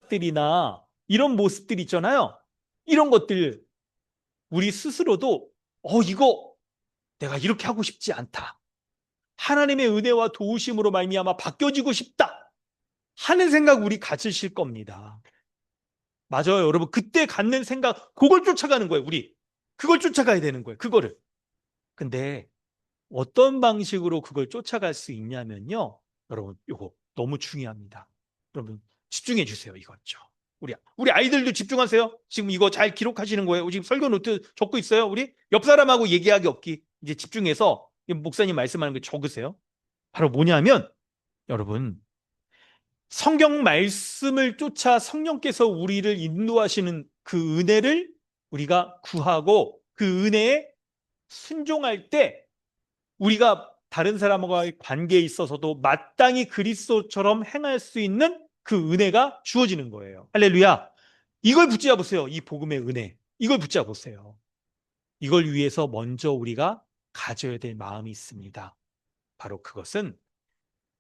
들이나 이런 모습들 있잖아요. 이런 것들 우리 스스로도 이거 내가 이렇게 하고 싶지 않다. 하나님의 은혜와 도우심으로 말미암아 바뀌어지고 싶다 하는 생각 우리 가지실 겁니다. 맞아요, 여러분. 그때 갖는 생각 그걸 쫓아가는 거예요. 우리 그걸 쫓아가야 되는 거예요. 그거를. 근데 어떤 방식으로 그걸 쫓아갈 수 있냐면요. 여러분, 이거 너무 중요합니다. 여러분, 집중해 주세요. 이거죠. 우리 아이들도 집중하세요. 지금 이거 잘 기록하시는 거예요. 지금 설교 노트 적고 있어요. 우리 옆 사람하고 얘기하기 없기. 이제 집중해서 목사님 말씀하는 거 적으세요. 바로 뭐냐면 여러분, 성경 말씀을 쫓아 성령께서 우리를 인도하시는 그 은혜를 우리가 구하고 그 은혜에 순종할 때 우리가 다른 사람과의 관계에 있어서도 마땅히 그리스도처럼 행할 수 있는 그 은혜가 주어지는 거예요. 할렐루야. 이걸 붙잡으세요. 이 복음의 은혜. 이걸 붙잡으세요. 이걸 위해서 먼저 우리가 가져야 될 마음이 있습니다. 바로 그것은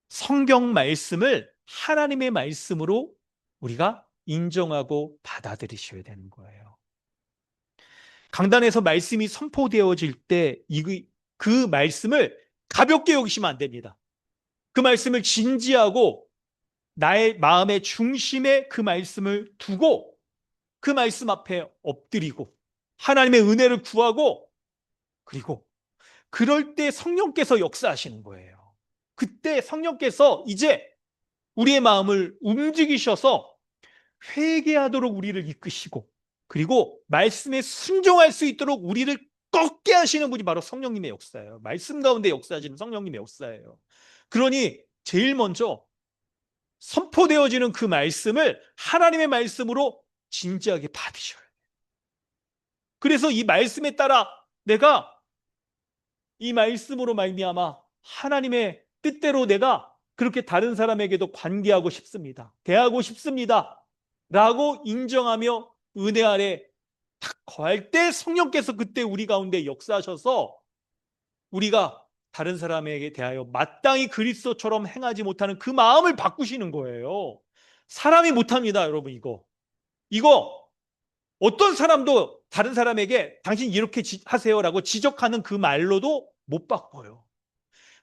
성경 말씀을 하나님의 말씀으로 우리가 인정하고 받아들이셔야 되는 거예요. 강단에서 말씀이 선포되어질 때 그 말씀을 가볍게 여기시면 안 됩니다. 그 말씀을 진지하고 나의 마음의 중심에 그 말씀을 두고 그 말씀 앞에 엎드리고 하나님의 은혜를 구하고 그리고 그럴 때 성령께서 역사하시는 거예요. 그때 성령께서 이제 우리의 마음을 움직이셔서 회개하도록 우리를 이끄시고 그리고 말씀에 순종할 수 있도록 우리를 꺾게 하시는 분이 바로 성령님의 역사예요. 말씀 가운데 역사하시는 성령님의 역사예요. 그러니 제일 먼저 선포되어지는 그 말씀을 하나님의 말씀으로 진지하게 받으셔야 돼요. 그래서 이 말씀에 따라 내가 이 말씀으로 말미암아 하나님의 뜻대로 내가 그렇게 다른 사람에게도 관계하고 싶습니다. 대하고 싶습니다. 라고 인정하며 은혜 아래 딱 거할 때 성령께서 그때 우리 가운데 역사하셔서 우리가 다른 사람에게 대하여 마땅히 그리스도처럼 행하지 못하는 그 마음을 바꾸시는 거예요. 사람이 못합니다, 여러분. 이거 어떤 사람도 다른 사람에게 당신 이렇게 하세요라고 지적하는 그 말로도 못 바꿔요.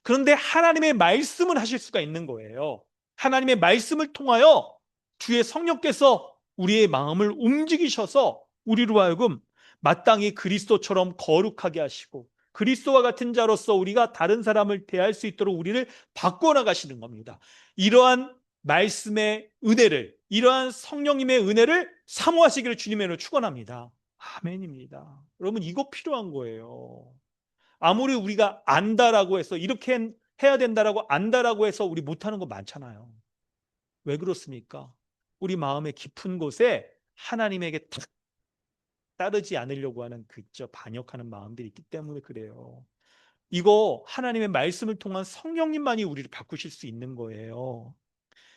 그런데 하나님의 말씀을 하실 수가 있는 거예요. 하나님의 말씀을 통하여 주의 성령께서 우리의 마음을 움직이셔서 우리로 하여금 마땅히 그리스도처럼 거룩하게 하시고 그리스도와 같은 자로서 우리가 다른 사람을 대할 수 있도록 우리를 바꿔나가시는 겁니다. 이러한 말씀의 은혜를, 이러한 성령님의 은혜를 사모하시기를 주님의 이름으로 축원합니다. 아멘입니다. 여러분, 이거 필요한 거예요. 아무리 우리가 안다라고 해서 이렇게 해야 된다라고 안다라고 해서 우리 못하는 거 많잖아요. 왜 그렇습니까? 우리 마음의 깊은 곳에 하나님에게 탁 따르지 않으려고 하는 그저 반역하는 마음들이 있기 때문에 그래요. 이거 하나님의 말씀을 통한 성령님만이 우리를 바꾸실 수 있는 거예요.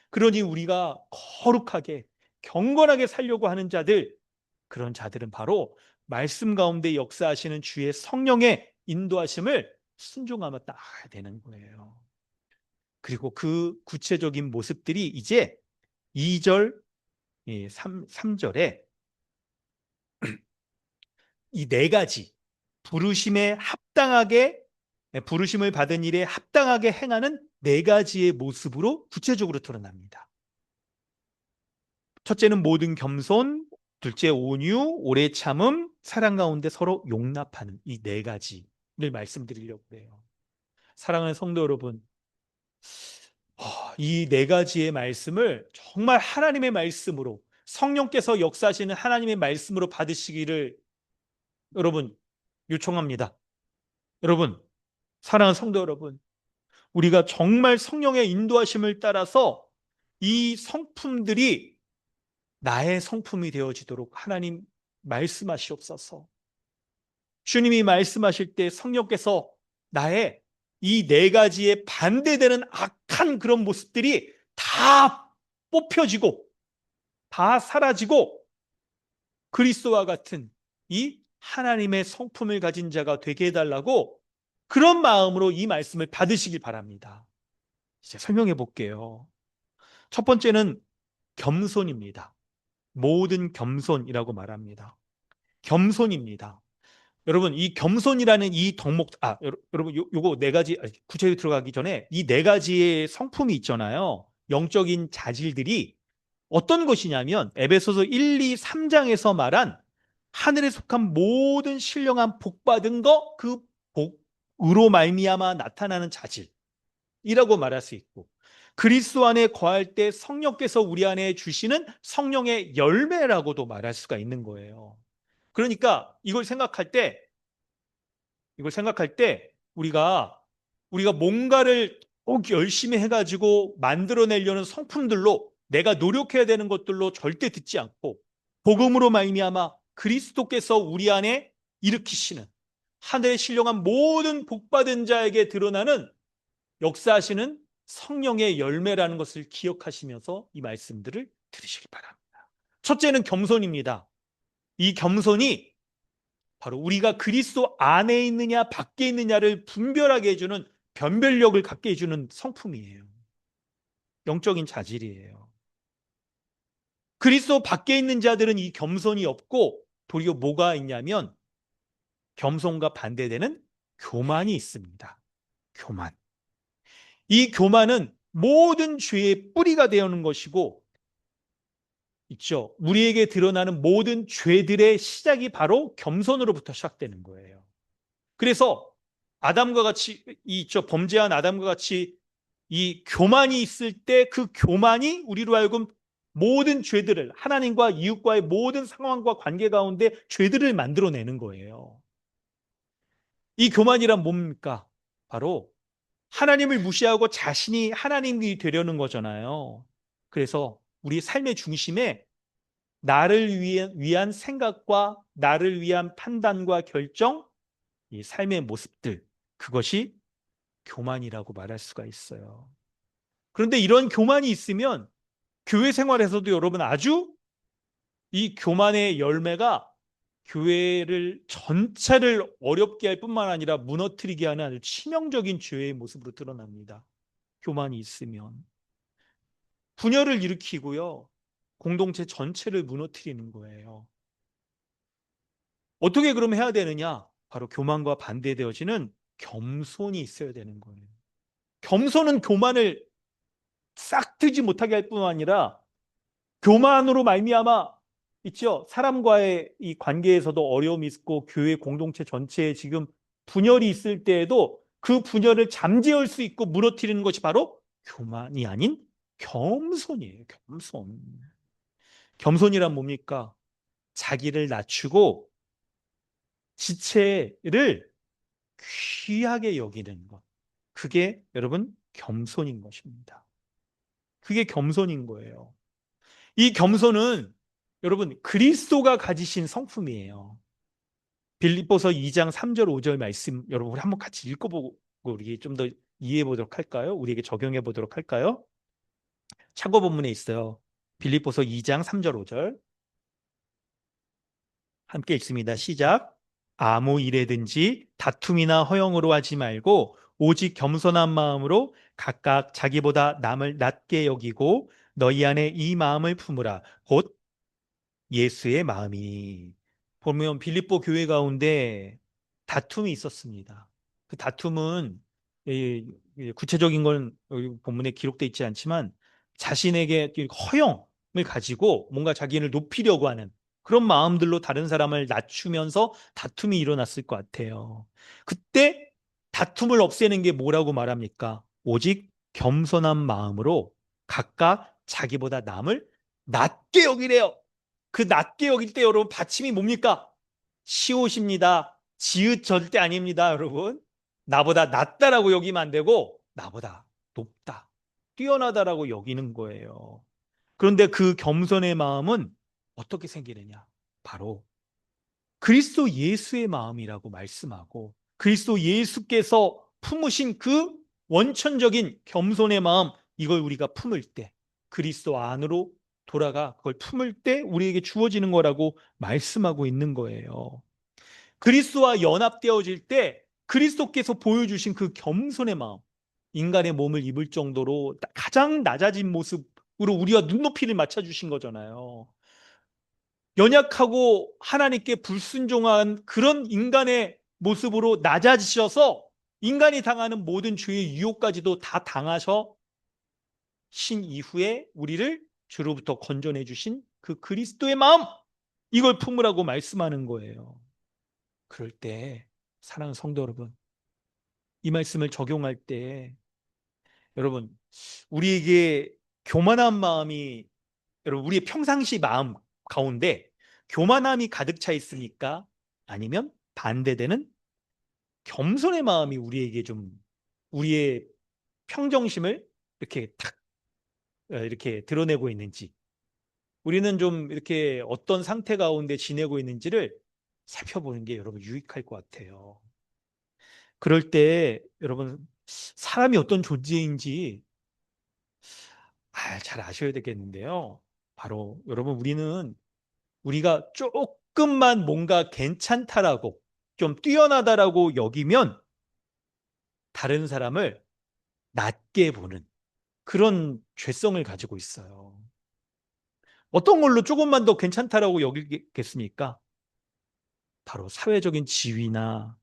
그러니 우리가 거룩하게 경건하게 살려고 하는 자들, 그런 자들은 바로 말씀 가운데 역사하시는 주의 성령의 인도하심을 순종하며 따라야 되는 거예요. 그리고 그 구체적인 모습들이 이제 2절, 3절에 이 네 가지 부르심에 합당하게 부르심을 받은 일에 합당하게 행하는 네 가지의 모습으로 구체적으로 드러납니다. 첫째는 모든 겸손, 둘째 온유, 오래 참음, 사랑 가운데 서로 용납하는 이 네 가지를 말씀드리려고 해요. 사랑하는 성도 여러분, 이 네 가지의 말씀을 정말 하나님의 말씀으로 성령께서 역사하시는 하나님의 말씀으로 받으시기를 여러분 요청합니다. 여러분, 사랑하는 성도 여러분, 우리가 정말 성령의 인도하심을 따라서 이 성품들이 나의 성품이 되어지도록 하나님 말씀하시옵소서. 주님이 말씀하실 때 성령께서 나의 이 네 가지에 반대되는 악한 그런 모습들이 다 뽑혀지고 다 사라지고 그리스도와 같은 이 하나님의 성품을 가진 자가 되게 해달라고 그런 마음으로 이 말씀을 받으시길 바랍니다. 이제 설명해 볼게요. 첫 번째는 겸손입니다. 모든 겸손이라고 말합니다. 겸손입니다. 여러분, 이 겸손이라는 이 덕목, 여러분, 요거 네 가지, 구체적으로 들어가기 전에 이 네 가지의 성품이 있잖아요. 영적인 자질들이 어떤 것이냐면, 에베소서 1, 2, 3장에서 말한 하늘에 속한 모든 신령한 복 받은 거, 그 복으로 말미암아 나타나는 자질이라고 말할 수 있고, 그리스도 안에 거할 때 성령께서 우리 안에 주시는 성령의 열매라고도 말할 수가 있는 거예요. 그러니까 이걸 생각할 때 우리가 뭔가를 꼭 열심히 해가지고 만들어내려는 성품들로 내가 노력해야 되는 것들로 절대 듣지 않고 복음으로 말미암아 그리스도께서 우리 안에 일으키시는 하늘의 신령한 모든 복받은 자에게 드러나는 역사하시는 성령의 열매라는 것을 기억하시면서 이 말씀들을 들으시기 바랍니다. 첫째는 겸손입니다. 이 겸손이 바로 우리가 그리스도 안에 있느냐 밖에 있느냐를 분별하게 해주는 변별력을 갖게 해주는 성품이에요. 영적인 자질이에요. 그리스도 밖에 있는 자들은 이 겸손이 없고 도리어 뭐가 있냐면 겸손과 반대되는 교만이 있습니다. 교만. 이 교만은 모든 죄의 뿌리가 되어오는 것이고 있죠. 우리에게 드러나는 모든 죄들의 시작이 바로 겸손으로부터 시작되는 거예요. 그래서 아담과 같이 범죄한 아담과 같이 이 교만이 있을 때 그 교만이 우리로 하여금 모든 죄들을 하나님과 이웃과의 모든 상황과 관계 가운데 죄들을 만들어내는 거예요. 이 교만이란 뭡니까? 바로 하나님을 무시하고 자신이 하나님이 되려는 거잖아요. 그래서 우리 삶의 중심에 나를 위한 생각과 나를 위한 판단과 결정, 이 삶의 모습들, 그것이 교만이라고 말할 수가 있어요. 그런데 이런 교만이 있으면 교회 생활에서도 여러분 아주 이 교만의 열매가 교회를 전체를 어렵게 할 뿐만 아니라 무너뜨리게 하는 아주 치명적인 죄의 모습으로 드러납니다. 교만이 있으면 분열을 일으키고요. 공동체 전체를 무너뜨리는 거예요. 어떻게 그럼 해야 되느냐? 바로 교만과 반대되어지는 겸손이 있어야 되는 거예요. 겸손은 교만을 싹 트지 못하게 할 뿐만 아니라 교만으로 말미암아 있죠. 사람과의 이 관계에서도 어려움이 있고 교회 공동체 전체에 지금 분열이 있을 때에도 그 분열을 잠재울 수 있고 무너뜨리는 것이 바로 교만이 아닌 겸손이에요. 겸손. 겸손이란 뭡니까? 자기를 낮추고 지체를 귀하게 여기는 것. 그게 여러분 겸손인 것입니다. 그게 겸손인 거예요. 이 겸손은 여러분 그리스도가 가지신 성품이에요. 빌립보서 2장 3절 5절 말씀 여러분 우리 한번 같이 읽어보고 우리 좀 더 이해해 보도록 할까요? 우리에게 적용해 보도록 할까요? 참고 본문에 있어요. 빌립보서 2장 3절 5절 함께 읽습니다. 시작. 아무 일에든지 다툼이나 허영으로 하지 말고 오직 겸손한 마음으로 각각 자기보다 남을 낮게 여기고 너희 안에 이 마음을 품으라. 곧 예수의 마음이. 보면 빌립보 교회 가운데 다툼이 있었습니다. 그 다툼은 구체적인 건 여기 본문에 기록되어 있지 않지만 자신에게 허영을 가지고 뭔가 자기를 높이려고 하는 그런 마음들로 다른 사람을 낮추면서 다툼이 일어났을 것 같아요. 그때 다툼을 없애는 게 뭐라고 말합니까? 오직 겸손한 마음으로 각각 자기보다 남을 낮게 여기래요. 그 낮게 여길 때 여러분 받침이 뭡니까? 시옷입니다. 지읒 절대 아닙니다, 여러분. 나보다 낫다라고 여기면 안 되고 나보다 높다, 뛰어나다라고 여기는 거예요. 그런데 그 겸손의 마음은 어떻게 생기느냐? 바로 그리스도 예수의 마음이라고 말씀하고 그리스도 예수께서 품으신 그 원천적인 겸손의 마음, 이걸 우리가 품을 때 그리스도 안으로 돌아가 그걸 품을 때 우리에게 주어지는 거라고 말씀하고 있는 거예요. 그리스도와 연합되어질 때 그리스도께서 보여주신 그 겸손의 마음, 인간의 몸을 입을 정도로 가장 낮아진 모습으로 우리와 눈높이를 맞춰주신 거잖아요. 연약하고 하나님께 불순종한 그런 인간의 모습으로 낮아지셔서 인간이 당하는 모든 죄의 유혹까지도 다 당하셔 신 이후에 우리를 죄로부터 건져내 주신 그 그리스도의 마음, 이걸 품으라고 말씀하는 거예요. 그럴 때 사랑하는 성도 여러분, 이 말씀을 적용할 때 여러분, 우리에게 교만한 마음이, 여러분, 우리의 평상시 마음 가운데 교만함이 가득 차 있습니까? 아니면 반대되는 겸손의 마음이 우리에게 좀, 우리의 평정심을 이렇게 탁 이렇게 드러내고 있는지, 우리는 좀 이렇게 어떤 상태 가운데 지내고 있는지를 살펴보는 게 여러분 유익할 것 같아요. 그럴 때 여러분, 사람이 어떤 존재인지 잘 아셔야 되겠는데요. 바로 여러분, 우리가 조금만 뭔가 괜찮다라고, 좀 뛰어나다라고 여기면 다른 사람을 낮게 보는 그런 죄성을 가지고 있어요. 어떤 걸로 조금만 더 괜찮다라고 여기겠습니까? 바로 사회적인 지위나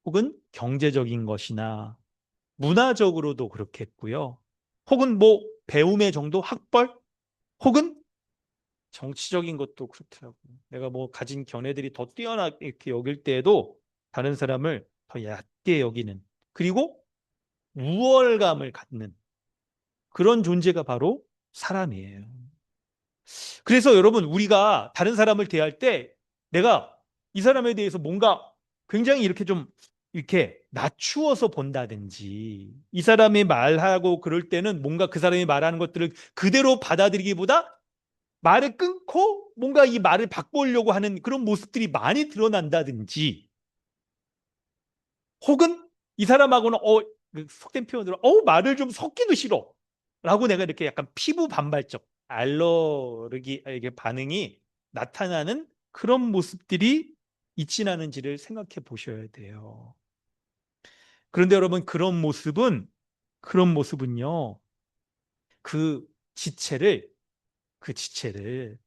혹은 경제적인 것이나 문화적으로도 그렇겠고요. 혹은 뭐 배움의 정도, 학벌, 혹은 정치적인 것도 그렇더라고요. 내가 뭐 가진 견해들이 더 뛰어나 이렇게 여길 때에도 다른 사람을 더 얕게 여기는, 그리고 우월감을 갖는 그런 존재가 바로 사람이에요. 그래서 여러분, 우리가 다른 사람을 대할 때 내가 이 사람에 대해서 뭔가 굉장히 이렇게 좀 이렇게 낮추어서 본다든지, 이 사람이 말하고 그럴 때는 뭔가 그 사람이 말하는 것들을 그대로 받아들이기보다 말을 끊고 뭔가 이 말을 바꾸려고 하는 그런 모습들이 많이 드러난다든지, 혹은 이 사람하고는 그 속된 표현으로 말을 좀 섞기도 싫어 라고 내가 이렇게 약간 피부 반발적 알러르기 이게 반응이 나타나는 그런 모습들이 있진 않은지를 생각해 보셔야 돼요. 그런데 여러분, 그런 모습은요, 그 지체를 그 지체를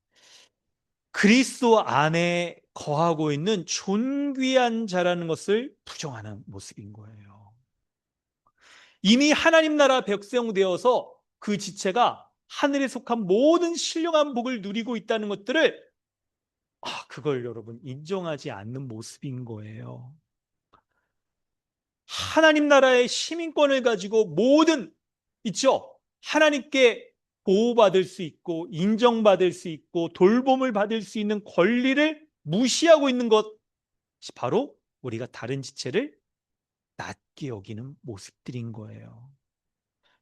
그리스도 안에 거하고 있는 존귀한 자라는 것을 부정하는 모습인 거예요. 이미 하나님 나라 백성 되어서 그 지체가 하늘에 속한 모든 신령한 복을 누리고 있다는 것들을, 그걸 여러분 인정하지 않는 모습인 거예요. 하나님 나라의 시민권을 가지고 모든, 있죠? 하나님께 보호받을 수 있고 인정받을 수 있고 돌봄을 받을 수 있는 권리를 무시하고 있는 것이 바로 우리가 다른 지체를 낮게 여기는 모습들인 거예요.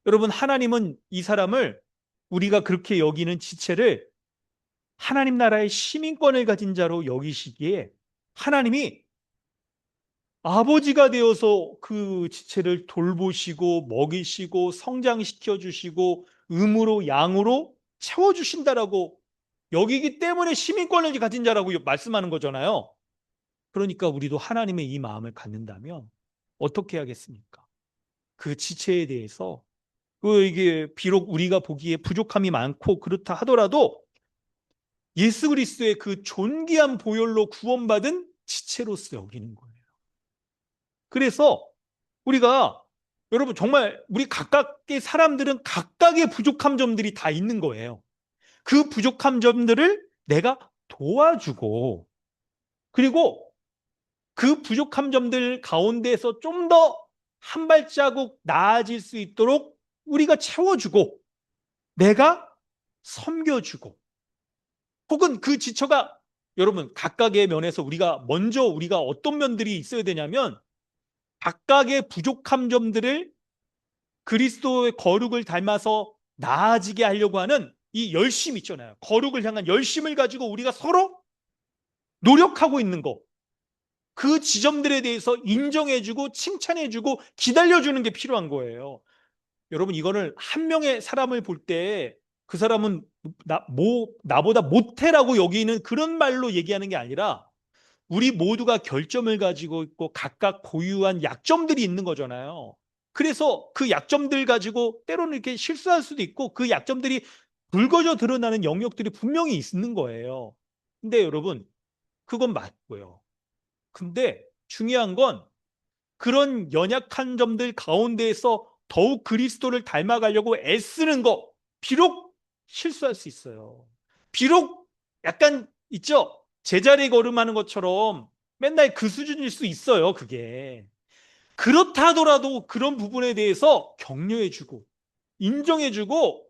여러분, 하나님은 이 사람을, 우리가 그렇게 여기는 지체를 하나님 나라의 시민권을 가진 자로 여기시기에 하나님이 아버지가 되어서 그 지체를 돌보시고 먹이시고 성장시켜 주시고 음으로 양으로 채워주신다라고 여기기 때문에 시민권을 가진 자라고 말씀하는 거잖아요. 그러니까 우리도 하나님의 이 마음을 갖는다면 어떻게 하겠습니까? 그 지체에 대해서, 이게 비록 우리가 보기에 부족함이 많고 그렇다 하더라도 예수 그리스도의 그 존귀한 보혈로 구원받은 지체로서 여기는 거예요. 그래서 우리가, 여러분, 정말 우리 각각의 사람들은 각각의 부족한 점들이 다 있는 거예요. 그 부족한 점들을 내가 도와주고, 그리고 그 부족한 점들 가운데서 좀 더 한 발자국 나아질 수 있도록 우리가 채워주고, 내가 섬겨주고, 혹은 그 지처가, 여러분, 각각의 면에서 우리가 어떤 면들이 있어야 되냐면, 각각의 부족한 점들을 그리스도의 거룩을 닮아서 나아지게 하려고 하는 이 열심 있잖아요. 거룩을 향한 열심을 가지고 우리가 서로 노력하고 있는 거, 그 지점들에 대해서 인정해주고 칭찬해주고 기다려주는 게 필요한 거예요. 여러분, 이거를 한 명의 사람을 볼 때 그 사람은 나보다 못해라고 여기는 그런 말로 얘기하는 게 아니라, 우리 모두가 결점을 가지고 있고 각각 고유한 약점들이 있는 거잖아요. 그래서 그 약점들 가지고 때로는 이렇게 실수할 수도 있고, 그 약점들이 붉어져 드러나는 영역들이 분명히 있는 거예요. 근데 여러분, 그건 맞고요. 근데 중요한 건 그런 연약한 점들 가운데에서 더욱 그리스도를 닮아가려고 애쓰는 거, 비록 실수할 수 있어요. 비록 약간 있죠? 제자리 걸음하는 것처럼 맨날 그 수준일 수 있어요, 그게. 그렇다 하더라도 그런 부분에 대해서 격려해주고, 인정해주고,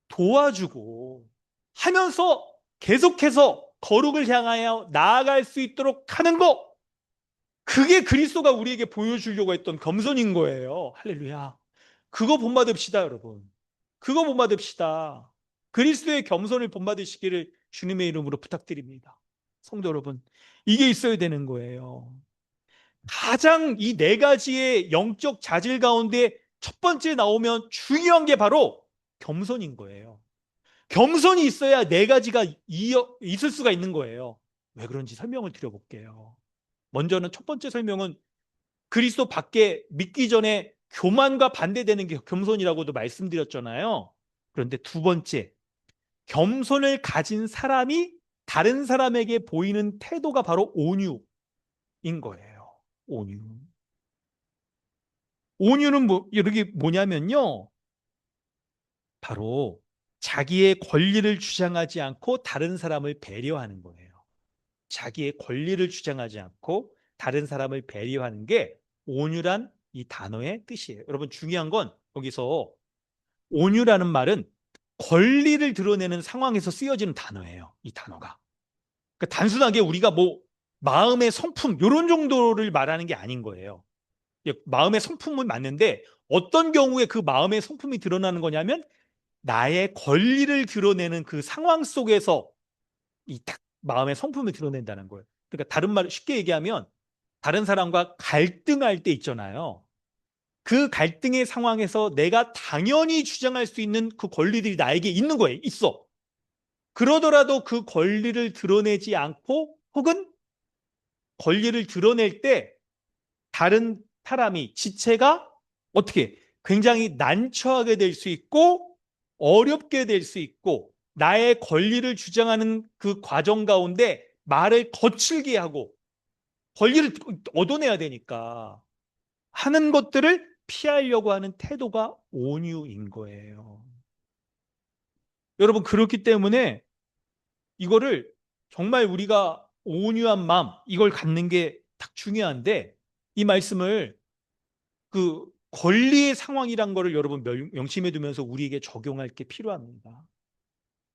도와주고 하면서 계속해서 거룩을 향하여 나아갈 수 있도록 하는 거, 그게 그리스도가 우리에게 보여주려고 했던 겸손인 거예요. 할렐루야. 그거 본받읍시다, 여러분. 그거 본받읍시다. 그리스도의 겸손을 본받으시기를 주님의 이름으로 부탁드립니다. 성도 여러분, 이게 있어야 되는 거예요. 가장 이 네 가지의 영적 자질 가운데 첫 번째 나오면 중요한 게 바로 겸손인 거예요. 겸손이 있어야 네 가지가 있을 수가 있는 거예요. 왜 그런지 설명을 드려볼게요. 먼저는 첫 번째 설명은 그리스도 밖에 믿기 전에 교만과 반대되는 게 겸손이라고도 말씀드렸잖아요. 그런데 두 번째, 겸손을 가진 사람이 다른 사람에게 보이는 태도가 바로 온유인 거예요. 온유. 온유는 이게 뭐냐면요. 바로 자기의 권리를 주장하지 않고 다른 사람을 배려하는 거예요. 자기의 권리를 주장하지 않고 다른 사람을 배려하는 게 온유란 이 단어의 뜻이에요. 여러분, 중요한 건 여기서 온유라는 말은 권리를 드러내는 상황에서 쓰여지는 단어예요. 이 단어가. 그러니까 단순하게 우리가 뭐 마음의 성품 이런 정도를 말하는 게 아닌 거예요. 마음의 성품은 맞는데 어떤 경우에 그 마음의 성품이 드러나는 거냐면 나의 권리를 드러내는 그 상황 속에서 이 딱 마음의 성품을 드러낸다는 거예요. 그러니까 다른 말 쉽게 얘기하면 다른 사람과 갈등할 때 있잖아요. 그 갈등의 상황에서 내가 당연히 주장할 수 있는 그 권리들이 나에게 있는 거예요. 있어. 그러더라도 그 권리를 드러내지 않고 혹은 권리를 드러낼 때 다른 사람이 지체가 어떻게 굉장히 난처하게 될 수 있고 어렵게 될 수 있고 나의 권리를 주장하는 그 과정 가운데 말을 거칠게 하고 권리를 얻어내야 되니까 하는 것들을 피하려고 하는 태도가 온유인 거예요. 여러분, 그렇기 때문에 이거를 정말 우리가 온유한 마음, 이걸 갖는 게 딱 중요한데 이 말씀을 그 권리의 상황이란 거를 여러분 명심해 두면서 우리에게 적용할 게 필요합니다.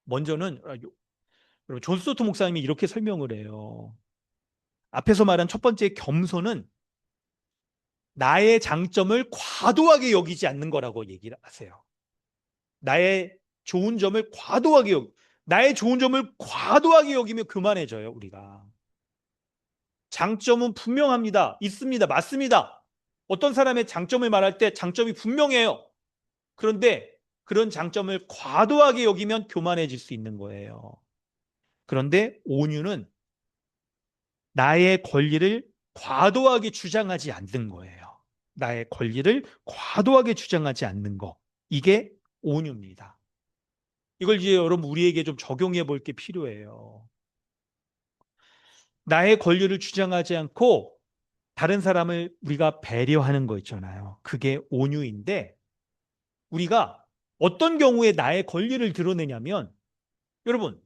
먼저는 여러분, 존 스토트 목사님이 이렇게 설명을 해요. 앞에서 말한 첫 번째 겸손은 나의 장점을 과도하게 여기지 않는 거라고 얘기를 하세요. 나의 좋은 점을 나의 좋은 점을 과도하게 여기면 그만해져요, 우리가. 장점은 분명합니다. 있습니다. 맞습니다. 어떤 사람의 장점을 말할 때 장점이 분명해요. 그런데 그런 장점을 과도하게 여기면 교만해질 수 있는 거예요. 그런데 온유는 나의 권리를 과도하게 주장하지 않는 거예요. 나의 권리를 과도하게 주장하지 않는 거. 이게 온유입니다. 이걸 이제 여러분 우리에게 좀 적용해 볼 게 필요해요. 나의 권리를 주장하지 않고 다른 사람을 우리가 배려하는 거 있잖아요. 그게 온유인데 우리가 어떤 경우에 나의 권리를 드러내냐면 여러분,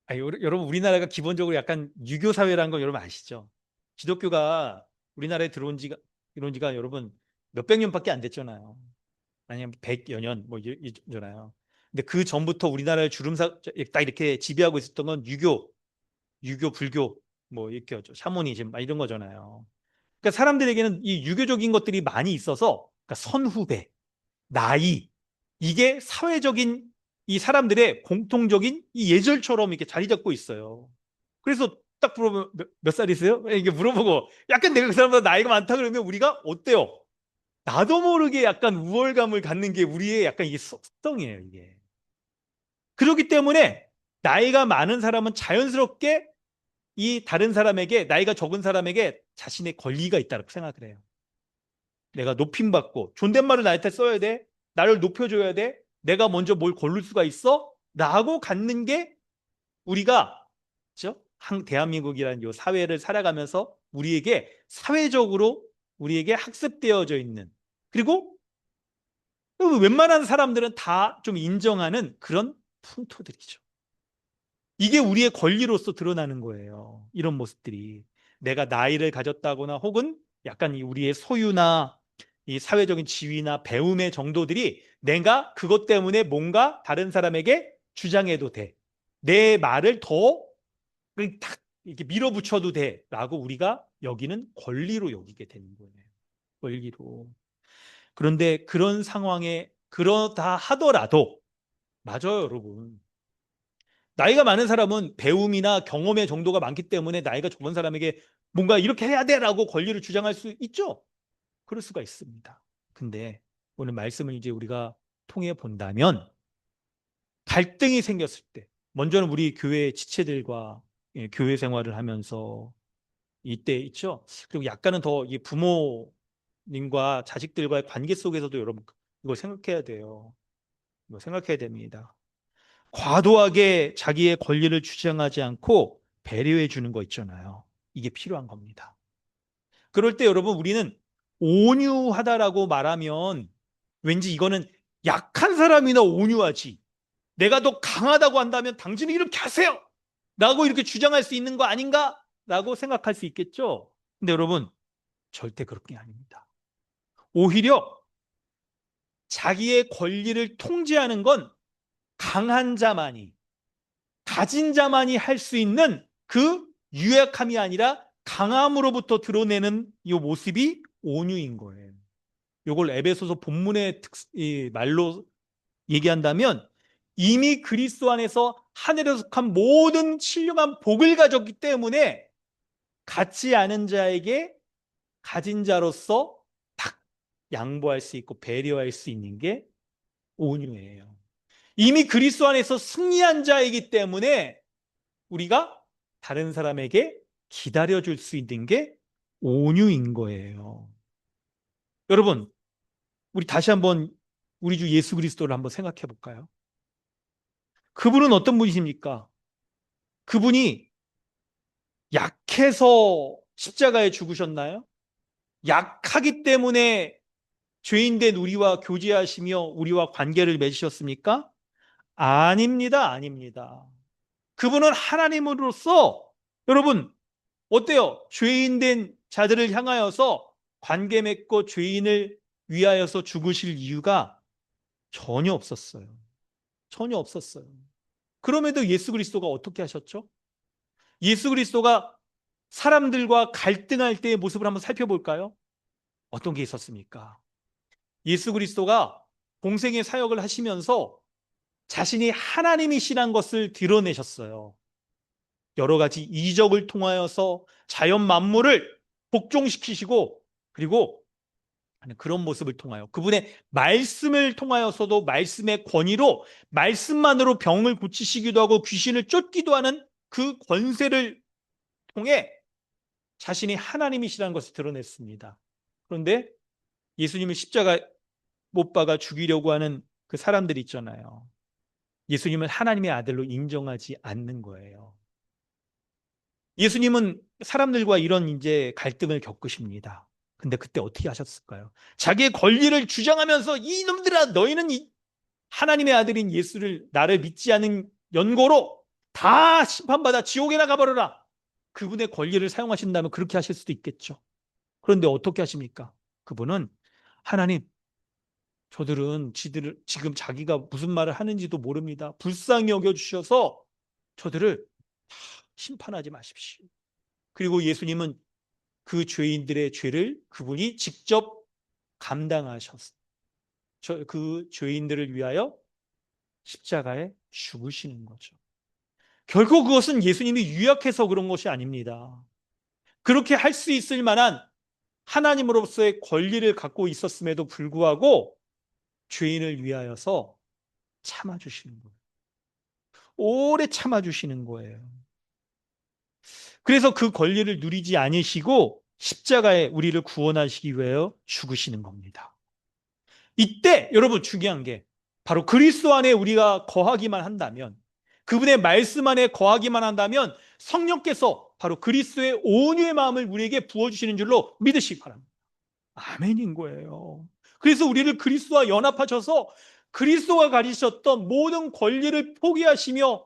여러분 우리나라가 기본적으로 약간 유교 사회라는 거 여러분 아시죠? 기독교가 우리나라에 들어온 지가 여러분 몇백 년밖에 안 됐잖아요. 아니면 백여 년 뭐 이잖아요. 근데 그 전부터 우리나라를 주름사 딱 이렇게 지배하고 있었던 건 유교, 불교 뭐 이렇게 하죠. 샤머니즘 막 이런 거잖아요. 그러니까 사람들에게는 이 유교적인 것들이 많이 있어서 그러니까 선후배, 나이 이게 사회적인 이 사람들의 공통적인 이 예절처럼 이렇게 자리 잡고 있어요. 그래서 딱 물어보면 몇 살이세요? 이게 물어보고 약간 내가 그 사람보다 나이가 많다 그러면 우리가 어때요? 나도 모르게 약간 우월감을 갖는 게 우리의 약간 이게 속성이에요, 이게. 그렇기 때문에 나이가 많은 사람은 자연스럽게 이 다른 사람에게 나이가 적은 사람에게 자신의 권리가 있다고 생각을 해요. 내가 높임받고 존댓말을 나한테 써야 돼. 나를 높여줘야 돼. 내가 먼저 뭘 고를 수가 있어? 라고 갖는 게 우리가 그죠? 대한민국이라는 요 사회를 살아가면서 우리에게 사회적으로 우리에게 학습되어져 있는 그리고 웬만한 사람들은 다 좀 인정하는 그런 풍토들이죠. 이게 우리의 권리로서 드러나는 거예요. 이런 모습들이. 내가 나이를 가졌다거나 혹은 약간 우리의 소유나 이 사회적인 지위나 배움의 정도들이 내가 그것 때문에 뭔가 다른 사람에게 주장해도 돼. 내 말을 더 탁 이렇게 밀어붙여도 돼. 라고 우리가 여기는 권리로 여기게 되는 거예요. 권리로. 그런데 그런 상황에 그러다 하더라도 맞아요, 여러분. 나이가 많은 사람은 배움이나 경험의 정도가 많기 때문에 나이가 적은 사람에게 뭔가 이렇게 해야 돼라고 권리를 주장할 수 있죠. 그럴 수가 있습니다. 근데 오늘 말씀을 이제 우리가 통해 본다면 갈등이 생겼을 때 먼저는 우리 교회 지체들과 교회 생활을 하면서 이때 있죠. 그리고 약간은 더 이 부모님과 자식들과의 관계 속에서도 여러분 이걸 생각해야 돼요. 이거 생각해야 됩니다. 과도하게 자기의 권리를 주장하지 않고 배려해 주는 거 있잖아요. 이게 필요한 겁니다. 그럴 때 여러분 우리는 온유하다라고 말하면 왠지 이거는 약한 사람이나 온유하지. 내가 더 강하다고 한다면 당신은 이렇게 하세요. 라고 이렇게 주장할 수 있는 거 아닌가? 라고 생각할 수 있겠죠. 근데 여러분 절대 그런 게 아닙니다. 오히려 자기의 권리를 통제하는 건 강한 자만이 가진 자만이 할 수 있는 그 유약함이 아니라 강함으로부터 드러내는 이 모습이 온유인 거예요. 이걸 에베소서 본문의 이 말로 얘기한다면 이미 그리스도 안에서 하늘에 속한 모든 신령한 복을 가졌기 때문에 갖지 않은 자에게 가진 자로서 딱 양보할 수 있고 배려할 수 있는 게 온유예요. 이미 그리스도 안에서 승리한 자이기 때문에 우리가 다른 사람에게 기다려줄 수 있는 게 온유인 거예요. 여러분, 우리 다시 한번 우리 주 예수 그리스도를 한번 생각해 볼까요? 그분은 어떤 분이십니까? 그분이 약해서 십자가에 죽으셨나요? 약하기 때문에 죄인된 우리와 교제하시며 우리와 관계를 맺으셨습니까? 아닙니다, 아닙니다. 그분은 하나님으로서 여러분 어때요? 죄인된 자들을 향하여서 관계 맺고 죄인을 위하여서 죽으실 이유가 전혀 없었어요. 전혀 없었어요. 그럼에도 예수 그리스도가 어떻게 하셨죠? 예수 그리스도가 사람들과 갈등할 때의 모습을 한번 살펴볼까요? 어떤 게 있었습니까? 예수 그리스도가 공생의 사역을 하시면서 자신이 하나님이시란 것을 드러내셨어요. 여러 가지 이적을 통하여서 자연 만물을 복종시키시고 그리고 그런 모습을 통하여 그분의 말씀을 통하여서도 말씀의 권위로 말씀만으로 병을 고치시기도 하고 귀신을 쫓기도 하는 그 권세를 통해 자신이 하나님이시라는 것을 드러냈습니다. 그런데 예수님을 십자가 못 박아 죽이려고 하는 그 사람들 있잖아요. 예수님을 하나님의 아들로 인정하지 않는 거예요. 예수님은 사람들과 이런 이제 갈등을 겪으십니다. 근데 그때 어떻게 하셨을까요? 자기의 권리를 주장하면서 이놈들아 너희는 하나님의 아들인 예수를 나를 믿지 않은 연고로 다 심판받아 지옥에 나가버려라. 그분의 권리를 사용하신다면 그렇게 하실 수도 있겠죠. 그런데 어떻게 하십니까? 그분은 하나님 저들은 지금 자기가 무슨 말을 하는지도 모릅니다. 불쌍히 여겨주셔서 저들을 심판하지 마십시오. 그리고 예수님은 그 죄인들의 죄를 그분이 직접 감당하셨어. 그 죄인들을 위하여 십자가에 죽으시는 거죠. 결국 그것은 예수님이 유약해서 그런 것이 아닙니다. 그렇게 할 수 있을 만한 하나님으로서의 권리를 갖고 있었음에도 불구하고 죄인을 위하여서 참아주시는 거예요. 오래 참아주시는 거예요. 그래서 그 권리를 누리지 않으시고 십자가에 우리를 구원하시기 위하여 죽으시는 겁니다. 이때 여러분 중요한 게 바로 그리스도 안에 우리가 거하기만 한다면 그분의 말씀 안에 거하기만 한다면 성령께서 바로 그리스도의 온유의 마음을 우리에게 부어주시는 줄로 믿으시기 바랍니다. 아멘인 거예요. 그래서 우리를 그리스도와 연합하셔서 그리스도가 가지셨던 모든 권리를 포기하시며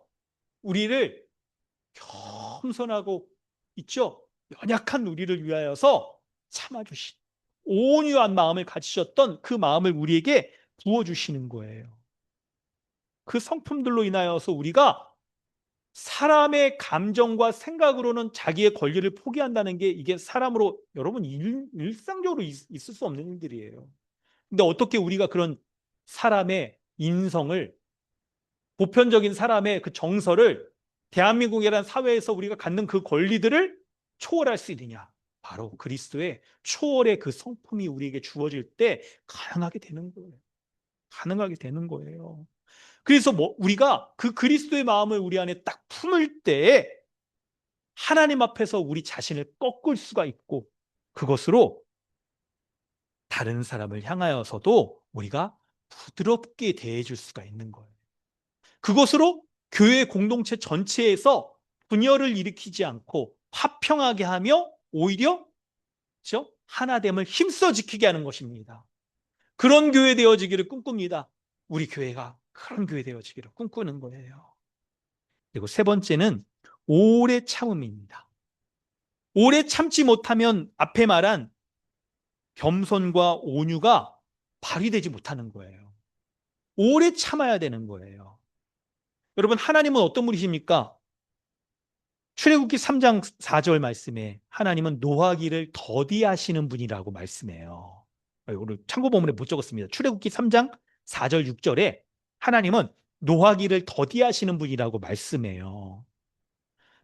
우리를 겸손하고 있죠. 연약한 우리를 위하여서 참아주신 온유한 마음을 가지셨던 그 마음을 우리에게 부어주시는 거예요. 그 성품들로 인하여서 우리가 사람의 감정과 생각으로는 자기의 권리를 포기한다는 게 이게 사람으로 여러분 일상적으로 있을 수 없는 일들이에요. 근데 어떻게 우리가 그런 사람의 인성을 보편적인 사람의 그 정서를 대한민국이라는 사회에서 우리가 갖는 그 권리들을 초월할 수 있느냐? 바로 그리스도의 초월의 그 성품이 우리에게 주어질 때 가능하게 되는 거예요. 가능하게 되는 거예요. 그래서 우리가 그 그리스도의 마음을 우리 안에 딱 품을 때 하나님 앞에서 우리 자신을 꺾을 수가 있고 그것으로 다른 사람을 향하여서도 우리가 부드럽게 대해줄 수가 있는 거예요. 그것으로 교회 공동체 전체에서 분열을 일으키지 않고 화평하게 하며 오히려 그렇죠? 하나됨을 힘써 지키게 하는 것입니다. 그런 교회 되어지기를 꿈꿉니다. 우리 교회가 그런 교회 되어지기를 꿈꾸는 거예요. 그리고 세 번째는 오래 참음입니다. 오래 참지 못하면 앞에 말한 겸손과 온유가 발휘되지 못하는 거예요. 오래 참아야 되는 거예요. 여러분, 하나님은 어떤 분이십니까? 출애굽기 3장 4절 말씀에 하나님은 노하기를 더디하시는 분이라고 말씀해요. 오늘 참고본문에 못 적었습니다. 출애굽기 3장 4절 6절에 하나님은 노하기를 더디하시는 분이라고 말씀해요.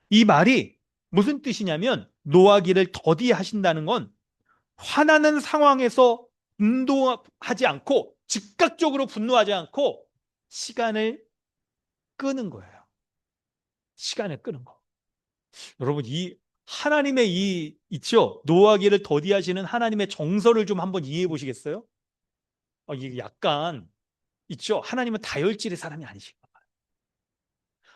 이 말이 무슨 뜻이냐면 노하기를 더디하신다는 건 화나는 상황에서 분노하지 않고 즉각적으로 분노하지 않고 시간을 끄는 거예요. 시간을 끄는 거. 여러분 이 하나님의 이 있죠? 노하기를 더디하시는 하나님의 정서를 좀 한번 이해해 보시겠어요? 이게 약간 있죠? 하나님은 다혈질의 사람이 아니신가 봐요.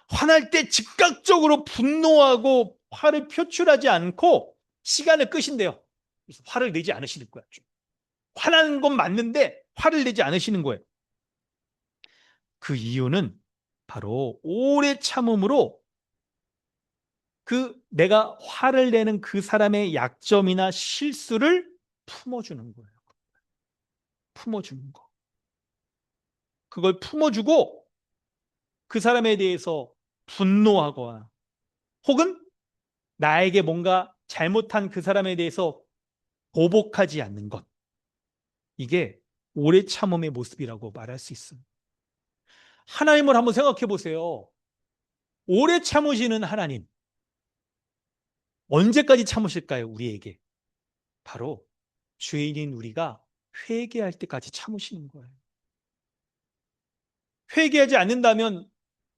화날 때 즉각적으로 분노하고 화를 표출하지 않고 시간을 끄신대요. 그래서 화를 내지 않으시는 거야. 화나는 건 맞는데 화를 내지 않으시는 거예요. 그 이유는 바로 오래 참음으로 그 내가 화를 내는 그 사람의 약점이나 실수를 품어주는 거예요. 품어주는 거. 그걸 품어주고 그 사람에 대해서 분노하거나 혹은 나에게 뭔가 잘못한 그 사람에 대해서 보복하지 않는 것. 이게 오래 참음의 모습이라고 말할 수 있습니다. 하나님을 한번 생각해 보세요. 오래 참으시는 하나님. 언제까지 참으실까요? 우리에게. 바로 죄인인 우리가 회개할 때까지 참으시는 거예요. 회개하지 않는다면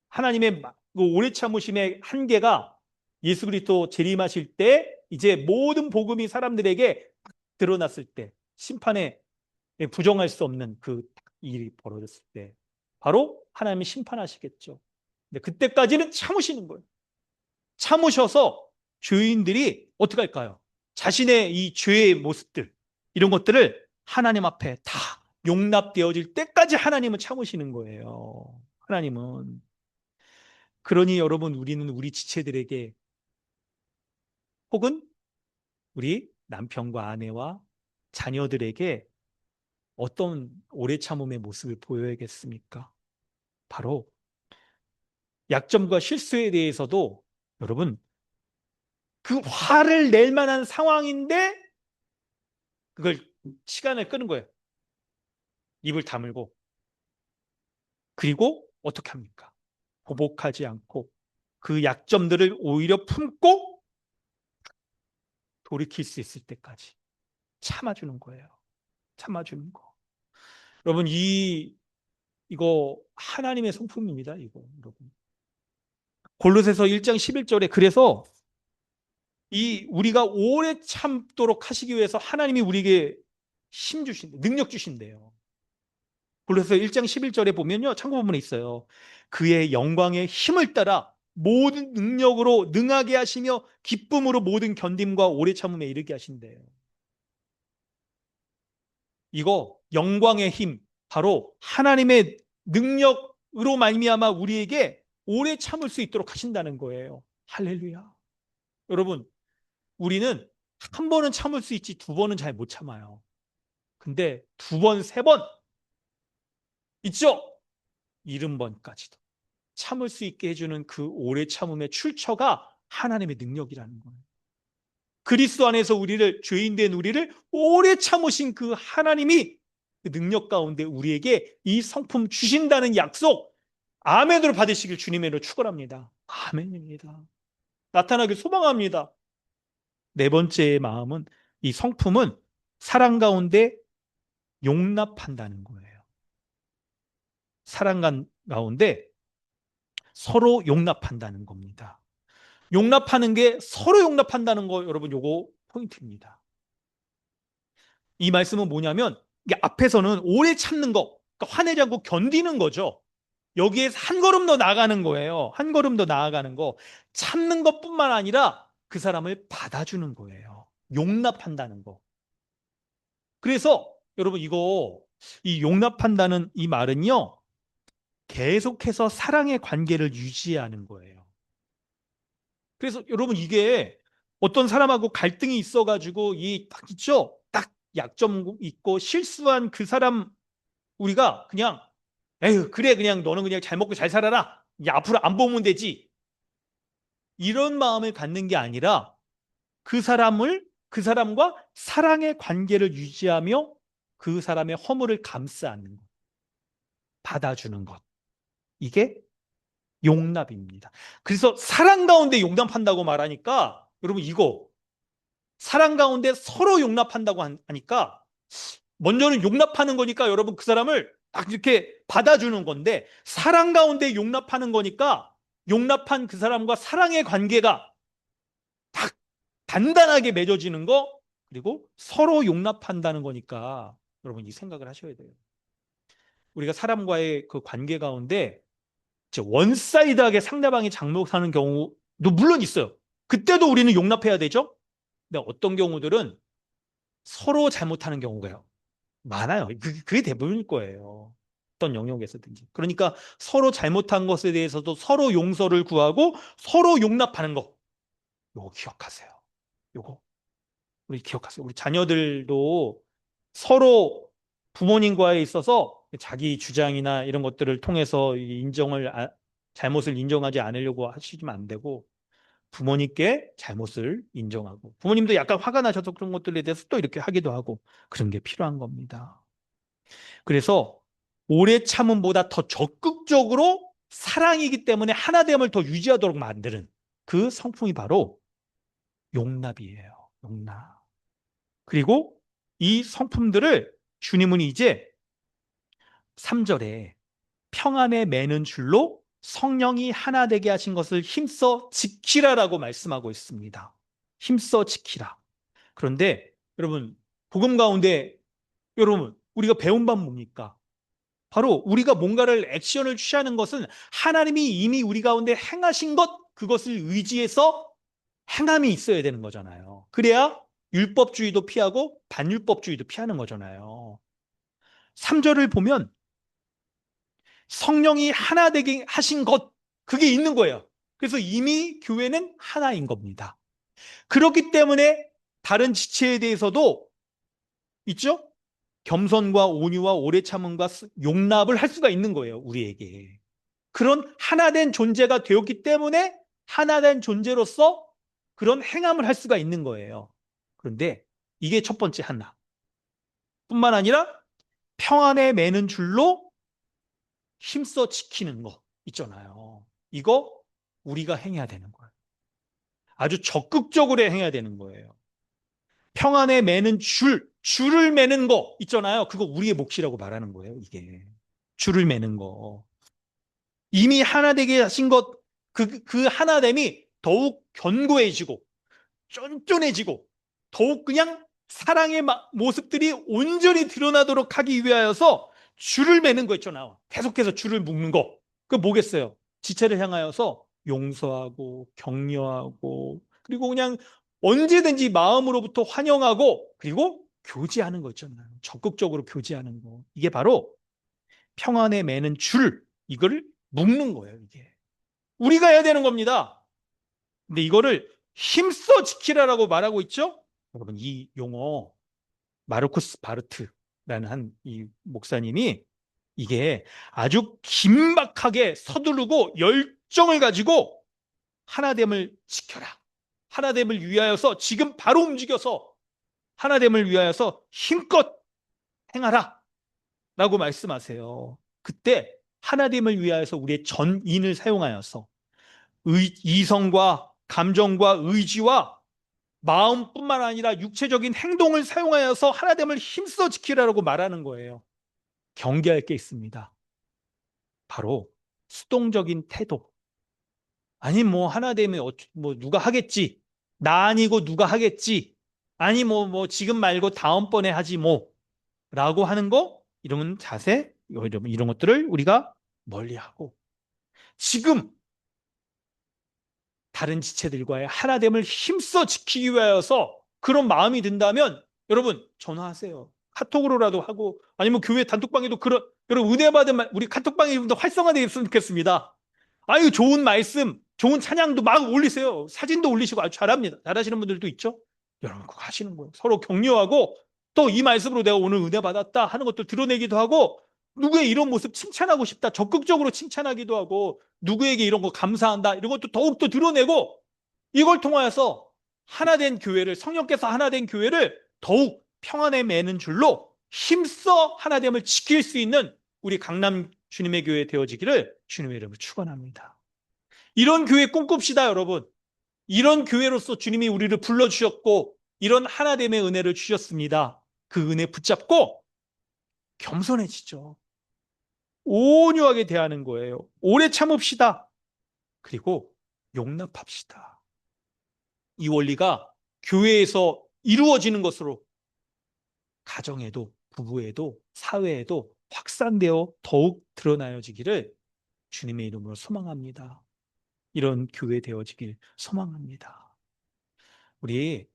하나님의 그 오래 참으심의 한계가 예수 그리스도 재림하실 때 이제 모든 복음이 사람들에게 드러났을 때 심판에 부정할 수 없는 그 일이 벌어졌을 때 바로 하나님이 심판하시겠죠. 근데 그때까지는 참으시는 거예요. 참으셔서 죄인들이 어떻게 할까요? 자신의 이 죄의 모습들 이런 것들을 하나님 앞에 다 용납되어질 때까지 하나님은 참으시는 거예요. 하나님은. 그러니 여러분 우리는 우리 지체들에게 혹은 우리 남편과 아내와 자녀들에게 어떤 오래 참음의 모습을 보여야겠습니까? 바로 약점과 실수에 대해서도 여러분 그 화를 낼 만한 상황인데 그걸 시간을 끄는 거예요. 입을 다물고. 그리고 어떻게 합니까? 보복하지 않고 그 약점들을 오히려 품고 돌이킬 수 있을 때까지 참아주는 거예요. 참아주는 거. 여러분 이거 하나님의 성품입니다. 이거 여러분. 골로새서 1장 11절에 그래서 이 우리가 오래 참도록 하시기 위해서 하나님이 우리에게 힘 주신대, 능력 주신대요. 골로새 1장 11절에 보면요, 참고 본문에 있어요. 그의 영광의 힘을 따라 모든 능력으로 능하게 하시며 기쁨으로 모든 견딤과 오래 참음에 이르게 하신대요. 이거 영광의 힘, 바로 하나님의 능력으로 말미암아 우리에게 오래 참을 수 있도록 하신다는 거예요. 할렐루야. 여러분, 우리는 한 번은 참을 수 있지 두 번은 잘 못 참아요. 근데 두 번, 세 번 있죠? 70번까지도 참을 수 있게 해주는 그 오래 참음의 출처가 하나님의 능력이라는 거예요. 그리스도 안에서 우리를, 죄인된 우리를 오래 참으신 그 하나님이 그 능력 가운데 우리에게 이 성품 주신다는 약속, 아멘으로 받으시길 주님의 이름으로 축원합니다. 아멘입니다. 나타나길 소망합니다. 네 번째의 마음은, 이 성품은 사랑 가운데 용납한다는 거예요. 사랑 가운데 서로 용납한다는 겁니다. 용납하는 게 서로 용납한다는 거, 여러분, 요거 포인트입니다. 이 말씀은 뭐냐면, 이게 앞에서는 오래 참는 거, 그러니까 화내지 않고 견디는 거죠. 여기에서 한 걸음 더 나아가는 거예요. 한 걸음 더 나아가는 거. 참는 것뿐만 아니라 그 사람을 받아주는 거예요. 용납한다는 거. 그래서 여러분, 이 용납한다는 이 말은요, 계속해서 사랑의 관계를 유지하는 거예요. 그래서 여러분, 이게 어떤 사람하고 갈등이 있어가지고 이 딱 있죠? 딱 약점 있고 실수한 그 사람, 우리가 그냥 에휴 그래 그냥 너는 그냥 잘 먹고 잘 살아라, 야, 앞으로 안 보면 되지, 이런 마음을 갖는 게 아니라 그 사람과 사랑의 관계를 유지하며 그 사람의 허물을 감싸 안는 것, 받아주는 것, 이게 용납입니다. 그래서 사랑 가운데 용납한다고 말하니까, 여러분, 이거 사랑 가운데 서로 용납한다고 하니까, 먼저는 용납하는 거니까 여러분 그 사람을 딱 이렇게 받아주는 건데, 사랑 가운데 용납하는 거니까 용납한 그 사람과 사랑의 관계가 딱 단단하게 맺어지는 거, 그리고 서로 용납한다는 거니까 여러분 이 생각을 하셔야 돼요. 우리가 사람과의 그 관계 가운데 원사이드하게 상대방이 잘못하는 경우도 물론 있어요. 그때도 우리는 용납해야 되죠. 근데 어떤 경우들은 서로 잘못하는 경우가요, 많아요. 그게 대부분일 거예요. 어떤 영역에서든지. 그러니까 서로 잘못한 것에 대해서도 서로 용서를 구하고 서로 용납하는 거. 요거 기억하세요. 요거. 우리 기억하세요. 우리 자녀들도 서로 부모님과에 있어서 자기 주장이나 이런 것들을 통해서 잘못을 인정하지 않으려고 하시면 안 되고, 부모님께 잘못을 인정하고, 부모님도 약간 화가 나셔서 그런 것들에 대해서 또 이렇게 하기도 하고, 그런 게 필요한 겁니다. 그래서 오래 참음보다 더 적극적으로 사랑이기 때문에 하나됨을 더 유지하도록 만드는 그 성품이 바로 용납이에요. 용납. 그리고 이 성품들을 주님은 이제 3절에 평안에 매는 줄로 성령이 하나 되게 하신 것을 힘써 지키라라고 말씀하고 있습니다. 힘써 지키라. 그런데 여러분, 복음 가운데 여러분 우리가 배운 바는 뭡니까? 바로 우리가 뭔가를 액션을 취하는 것은 하나님이 이미 우리 가운데 행하신 것, 그것을 의지해서 행함이 있어야 되는 거잖아요. 그래야 율법주의도 피하고 반율법주의도 피하는 거잖아요. 3절을 보면 성령이 하나 되게 하신 것, 그게 있는 거예요. 그래서 이미 교회는 하나인 겁니다. 그렇기 때문에 다른 지체에 대해서도 있죠? 겸손과 온유와 오래 참음과 용납을 할 수가 있는 거예요, 우리에게. 그런 하나된 존재가 되었기 때문에 하나된 존재로서 그런 행함을 할 수가 있는 거예요. 그런데 이게 첫 번째 하나. 뿐만 아니라 평안에 매는 줄로 힘써 지키는 거 있잖아요. 이거 우리가 행해야 되는 거예요. 아주 적극적으로 행해야 되는 거예요. 평안에 매는 줄을 매는 거 있잖아요. 그거 우리의 몫이라고 말하는 거예요, 이게. 줄을 매는 거. 이미 하나 되게 하신 것, 그 하나됨이 더욱 견고해지고, 쫀쫀해지고, 더욱 그냥 사랑의 모습들이 온전히 드러나도록 하기 위하여서 줄을 매는 거 있잖아. 계속해서 줄을 묶는 거. 그 뭐겠어요? 지체를 향하여서 용서하고 격려하고 그리고 그냥 언제든지 마음으로부터 환영하고 그리고 교제하는 거 있잖아요. 적극적으로 교제하는 거. 이게 바로 평안에 매는 줄, 이거를 묶는 거예요, 이게. 우리가 해야 되는 겁니다. 근데 이거를 힘써 지키라라고 말하고 있죠? 여러분, 이 용어, 마르쿠스 바르트라는 한 이 목사님이 이게 아주 긴박하게 서두르고 열정을 가지고 하나됨을 지켜라. 하나됨을 위하여서 지금 바로 움직여서 하나됨을 위하여서 힘껏 행하라. 라고 말씀하세요. 그때 하나됨을 위하여서 우리의 전인을 사용하여서 이성과 감정과 의지와 마음뿐만 아니라 육체적인 행동을 사용하여서 하나됨을 힘써 지키라고 말하는 거예요. 경계할 게 있습니다. 바로 수동적인 태도. 아니 뭐 하나됨에 뭐 누가 하겠지. 나 아니고 누가 하겠지. 아니 뭐 지금 말고 다음번에 하지 뭐 라고 하는 거, 이런 자세, 이런 것들을 우리가 멀리하고 지금 다른 지체들과의 하나됨을 힘써 지키기 위하여서 그런 마음이 든다면 여러분 전화하세요. 카톡으로라도 하고 아니면 교회 단톡방에도 그런 여러분 은혜 받은 우리 카톡방이 좀 더 활성화되었으면 좋겠습니다. 아유 좋은 말씀, 좋은 찬양도 막 올리세요. 사진도 올리시고 아주 잘합니다. 잘하시는 분들도 있죠. 여러분 그거 하시는 거예요. 서로 격려하고 또 이 말씀으로 내가 오늘 은혜 받았다 하는 것도 드러내기도 하고 누구의 이런 모습 칭찬하고 싶다 적극적으로 칭찬하기도 하고 누구에게 이런 거 감사한다 이런 것도 더욱더 드러내고 이걸 통하여서 하나된 교회를 성령께서 하나된 교회를 더욱 평안에 매는 줄로 힘써 하나됨을 지킬 수 있는 우리 강남 주님의 교회 되어지기를 주님의 이름으로 축원합니다. 이런 교회 꿈꿉시다 여러분. 이런 교회로서 주님이 우리를 불러주셨고 이런 하나됨의 은혜를 주셨습니다. 그 은혜 붙잡고 겸손해지죠. 온유하게 대하는 거예요. 오래 참읍시다. 그리고 용납합시다. 이 원리가 교회에서 이루어지는 것으로 가정에도 부부에도 사회에도 확산되어 더욱 드러나여지기를 주님의 이름으로 소망합니다. 이런 교회 되어지길 소망합니다. 우리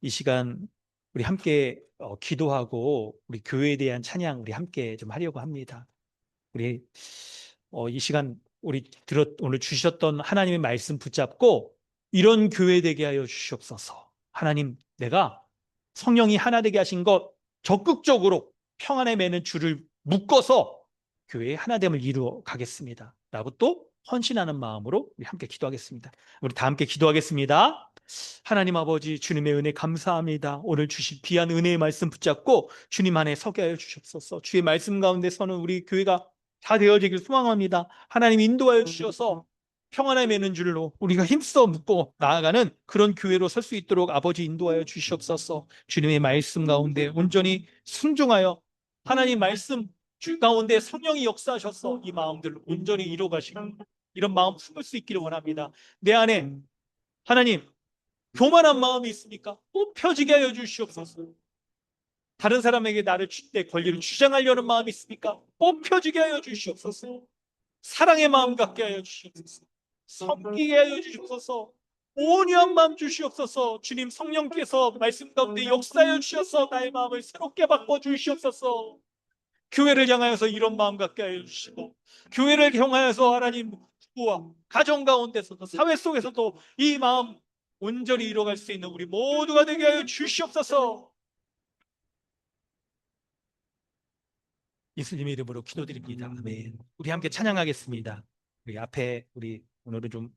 이 시간 우리 함께 기도하고 우리 교회에 대한 찬양 우리 함께 좀 하려고 합니다. 우리 이 시간 우리 오늘 주셨던 하나님의 말씀 붙잡고 이런 교회 되게 하여 주시옵소서. 하나님, 내가 성령이 하나 되게 하신 것 적극적으로 평안에 매는 줄을 묶어서 교회의 하나됨을 이루어 가겠습니다. 라고 또 헌신하는 마음으로 우리 함께 기도하겠습니다. 우리 다 함께 기도하겠습니다. 하나님 아버지 주님의 은혜 감사합니다. 오늘 주신 귀한 은혜의 말씀 붙잡고 주님 안에 서게 하여 주시옵소서. 주의 말씀 가운데서는 우리 교회가 다 되어지길 소망합니다. 하나님 인도하여 주셔서 평안에 매는 줄로 우리가 힘써 묶고 나아가는 그런 교회로 설 수 있도록 아버지 인도하여 주시옵소서. 주님의 말씀 가운데 온전히 순종하여 하나님 말씀 주 가운데 성령이 역사하셔서 이 마음들을 온전히 이루어가시는 이런 마음 품을 수 있기를 원합니다. 내 안에 하나님 교만한 마음이 있습니까? 뽑혀지게 하여 주시옵소서. 다른 사람에게 내 권리를 주장하려는 마음이 있습니까? 뽑혀지게 하여 주시옵소서. 사랑의 마음 갖게 하여 주시옵소서. 섬기게 하여 주시옵소서. 온유한 마음 주시옵소서. 주님 성령께서 말씀 가운데 역사하여 주셔서 나의 마음을 새롭게 바꿔 주시옵소서. 교회를 향하여서 이런 마음 갖게 하여 주시고 교회를 향하여서 하나님 부부와 가정 가운데서도 사회 속에서도 이 마음 온전히 이뤄갈 수 있는 우리 모두가 되게 하여 주시옵소서. 예수님의 이름으로 기도드립니다. 아멘. 우리 함께 찬양하겠습니다. 우리 앞에 우리 오늘은 좀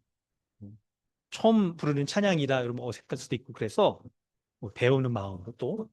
처음 부르는 찬양이라 여러분 어색할 수도 있고 그래서 배우는 마음으로 또